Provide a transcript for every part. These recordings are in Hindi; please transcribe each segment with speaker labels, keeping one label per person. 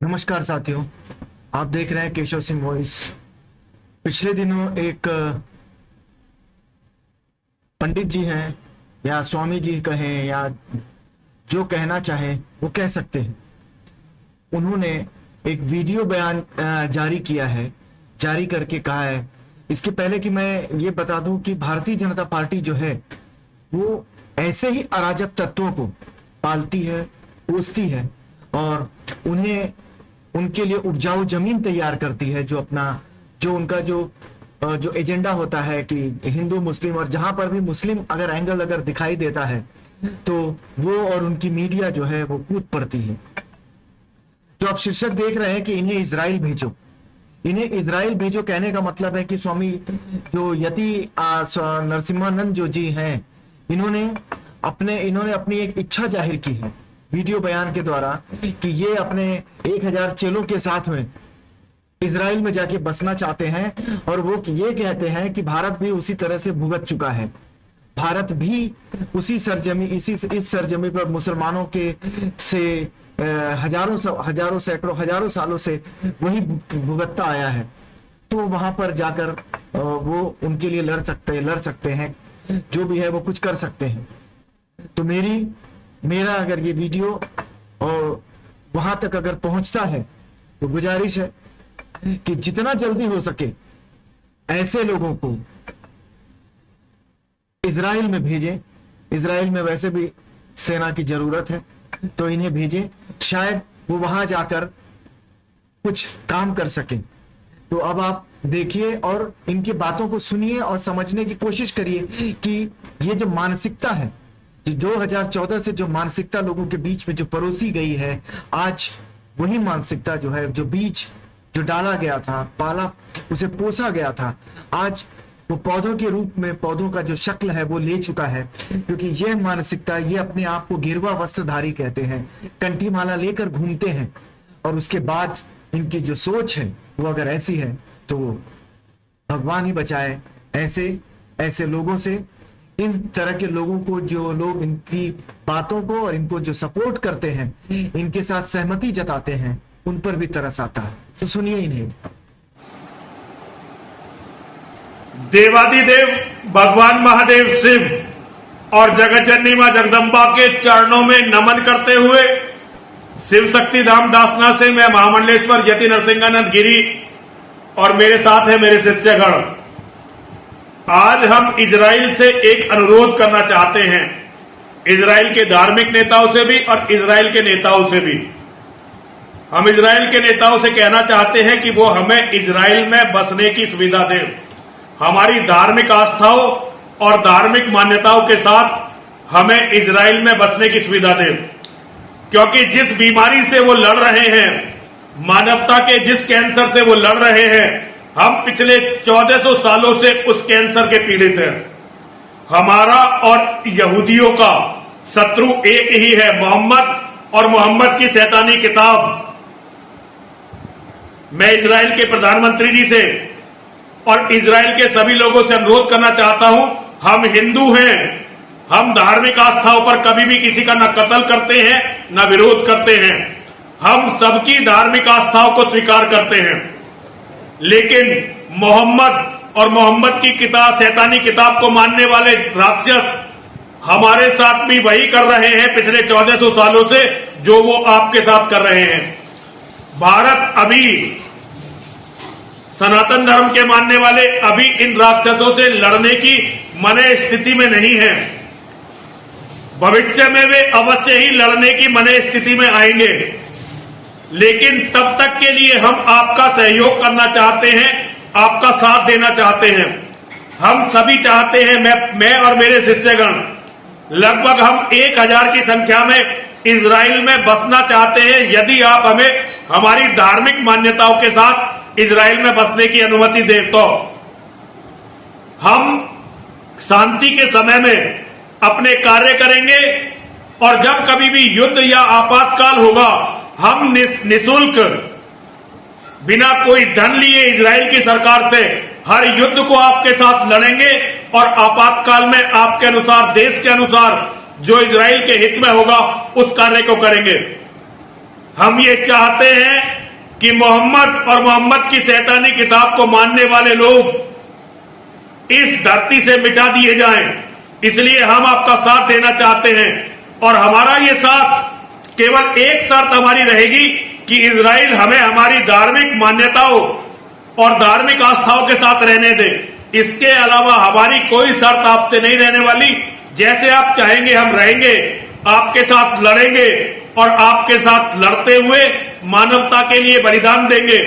Speaker 1: नमस्कार साथियों, आप देख रहे हैं केशव सिंह वॉइस। पिछले दिनों एक पंडित जी हैं या स्वामी जी कहें या जो कहना चाहें वो कह सकते हैं। उन्होंने एक वीडियो बयान जारी किया है, जारी करके कहा है। इसके पहले कि मैं ये बता दूं कि भारतीय जनता पार्टी जो है वो ऐसे ही अराजक तत्वों को पालती है, पोसती है और उन्हें उनके लिए उपजाऊ जमीन तैयार करती है। जो उनका जो एजेंडा होता है कि हिंदू मुस्लिम, और जहां पर भी मुस्लिम अगर दिखाई देता है तो वो और उनकी मीडिया जो है वो कूद पड़ती है। जो आप शीर्षक देख रहे हैं कि इन्हें इजराइल भेजो, इन्हें इजराइल भेजो कहने का मतलब है कि स्वामी जो यति नरसिम्हानंद जो जी हैं, इन्होंने अपनी एक इच्छा जाहिर की है वीडियो बयान के द्वारा कि ये अपने 1000 चेलों के साथ में इजराइल में जाके बसना चाहते हैं। और वो ये कहते हैं कि भारत भी उसी तरह से भुगत चुका है, भारत भी उसी सरजमी इस सरजमी पर मुसलमानों के से हजारों सालों से वही भुगतता आया है। तो वहां पर जाकर वो उनके लिए लड़ सकते हैं, जो भी है वो कुछ कर सकते हैं। तो मेरा अगर ये वीडियो और वहां तक अगर पहुंचता है तो गुजारिश है कि जितना जल्दी हो सके ऐसे लोगों को इजराइल में भेजें। इजराइल में वैसे भी सेना की जरूरत है, तो इन्हें भेजें, शायद वो वहां जाकर कुछ काम कर सकें। तो अब आप देखिए और इनकी बातों को सुनिए और समझने की कोशिश करिए कि ये जो मानसिकता है, जो 2014 से जो मानसिकता लोगों के बीच में जो परोसी गई है, आज वही मानसिकता जो है, जो बीज जो डाला गया था, पाला उसे पोसा गया था, आज वो पौधों के रूप में, पौधों का जो शक्ल है वो ले चुका है। क्योंकि ये मानसिकता, ये अपने आप को गिरवा वस्त्रधारी कहते हैं, कंठी माला लेकर घूमते हैं, और उसके बाद इनकी जो सोच है वो अगर ऐसी है तो भगवान ही बचाए ऐसे लोगों से। इन तरह के लोगों को, जो लोग इनकी बातों को और इनको जो सपोर्ट करते हैं, इनके साथ सहमति जताते हैं, उन पर भी तरस आता है। तो सुनिए इन्हें।
Speaker 2: देवादिदेव भगवान महादेव शिव और जगत जननी मां जगदम्बा के चरणों में नमन करते हुए शिव शक्ति धाम दासना से मैं महामंडलेश्वर यति नरसिंहानंद गिरी और मेरे साथ है मेरे शिष्यगण। आज हम इजराइल से एक अनुरोध करना चाहते हैं, इजराइल के धार्मिक नेताओं से भी और इजराइल के नेताओं से भी। हम इजराइल के नेताओं से कहना चाहते हैं कि वो हमें इजराइल में बसने की सुविधा दें, हमारी धार्मिक आस्थाओं और धार्मिक मान्यताओं के साथ हमें इजराइल में बसने की सुविधा दें। क्योंकि जिस बीमारी से वो लड़ रहे हैं, मानवता के जिस कैंसर से वो लड़ रहे हैं, हम पिछले 1400 सालों से उस कैंसर के पीड़ित हैं। हमारा और यहूदियों का शत्रु एक ही है, मोहम्मद और मोहम्मद की शैतानी किताब। मैं इजराइल के प्रधानमंत्री जी से और इजराइल के सभी लोगों से अनुरोध करना चाहता हूं, हम हिंदू हैं, हम धार्मिक आस्थाओं पर कभी भी किसी का न कत्ल करते हैं न विरोध करते हैं, हम सबकी धार्मिक आस्थाओं को स्वीकार करते हैं। लेकिन मोहम्मद और मोहम्मद की किताब, शैतानी किताब को मानने वाले राक्षस हमारे साथ भी वही कर रहे हैं पिछले 1400 सालों से जो वो आपके साथ कर रहे हैं। भारत अभी सनातन धर्म के मानने वाले अभी इन राक्षसों से लड़ने की मने स्थिति में नहीं है। भविष्य में वे अवश्य ही लड़ने की मने स्थिति में आएंगे, लेकिन तब तक के लिए हम आपका सहयोग करना चाहते हैं, आपका साथ देना चाहते हैं। हम सभी चाहते हैं, मैं और मेरे शिष्यगण लगभग हम 1000 की संख्या में इजराइल में बसना चाहते हैं। यदि आप हमें हमारी धार्मिक मान्यताओं के साथ इजराइल में बसने की अनुमति दें तो हम शांति के समय में अपने कार्य करेंगे, और जब कभी भी युद्ध या आपातकाल होगा, हम निःशुल्क बिना कोई धन लिए इजराइल की सरकार से हर युद्ध को आपके साथ लड़ेंगे, और आपातकाल में आपके अनुसार, देश के अनुसार जो इजराइल के हित में होगा उस कार्य को करेंगे। हम ये चाहते हैं कि मोहम्मद और मोहम्मद की शैतानी किताब को मानने वाले लोग इस धरती से मिटा दिए जाएं। इसलिए हम आपका साथ देना चाहते हैं और हमारा ये साथ केवल एक शर्त हमारी रहेगी कि इजराइल हमें हमारी धार्मिक मान्यताओं और धार्मिक आस्थाओं के साथ रहने दे। इसके अलावा हमारी कोई शर्त आपसे नहीं रहने वाली। जैसे आप चाहेंगे हम रहेंगे, आपके साथ लड़ेंगे और आपके साथ लड़ते हुए मानवता के लिए बलिदान देंगे।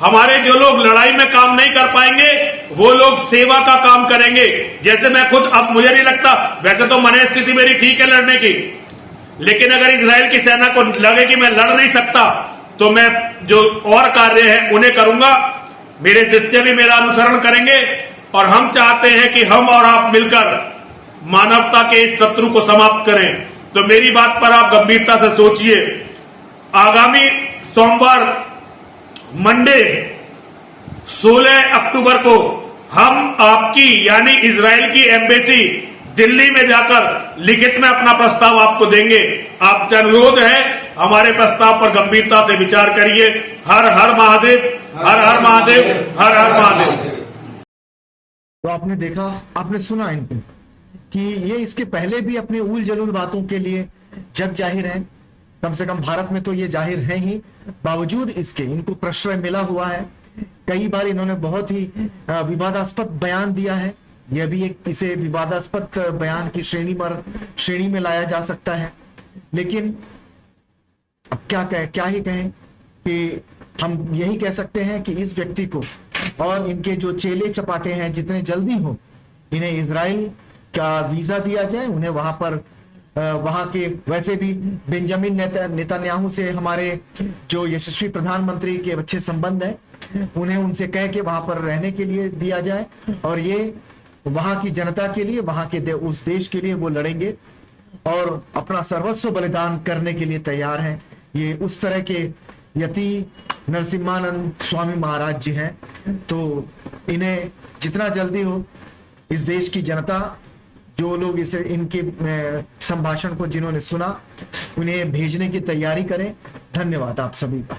Speaker 2: हमारे जो लोग लड़ाई में काम नहीं कर पाएंगे वो लोग सेवा का काम करेंगे। जैसे मैं खुद, अब मुझे नहीं लगता, वैसे तो मन स्थिति मेरी ठीक है लड़ने की, लेकिन अगर इजराइल की सेना को लगे कि मैं लड़ नहीं सकता तो मैं जो और कार्य है उन्हें करूंगा। मेरे शिष्य भी मेरा अनुसरण करेंगे और हम चाहते हैं कि हम और आप मिलकर मानवता के इस शत्रु को समाप्त करें। तो मेरी बात पर आप गंभीरता से सोचिए। आगामी सोमवार मंडे 16 अक्टूबर को हम आपकी यानी इजराइल की एम्बेसी दिल्ली में जाकर लिखित में अपना प्रस्ताव आपको देंगे। आपसे अनुरोध है हमारे प्रस्ताव पर गंभीरता से विचार करिए। हर हर महादेव, हर हर महादेव, हर हर महादेव।
Speaker 1: तो आपने देखा, आपने सुना इनको कि ये इसके पहले भी अपने उल जलूल बातों के लिए जग जाहिर हैं। कम से कम भारत में तो ये जाहिर है ही, बावजूद इसके इनको प्रश्रय मिला हुआ है। कई बार इन्होंने बहुत ही विवादास्पद बयान दिया है। यह भी एक इसे विवादास्पद बयान की श्रेणी में लाया जा सकता है। लेकिन अब क्या ही कहें कि हम यही कह सकते हैं कि इस व्यक्ति को और इनके जो चेले चपाटे हैं जितने जल्दी हो इन्हें इजराइल का वीजा दिया जाए। उन्हें वहां के वैसे भी बेंजामिन नेतन्याहू से हमारे जो यशस्वी प्रधानमंत्री के अच्छे संबंध है, उन्हें उनसे कह के वहां पर रहने के लिए दिया जाए और ये वहां की जनता के लिए, वहां के उस देश के लिए वो लड़ेंगे और अपना सर्वस्व बलिदान करने के लिए तैयार हैं। ये उस तरह के यति नरसिम्हानंद स्वामी महाराज जी हैं। तो इन्हें जितना जल्दी हो इस देश की जनता, जो लोग इसे इनके संभाषण को जिन्होंने सुना, उन्हें भेजने की तैयारी करें। धन्यवाद आप सभी का।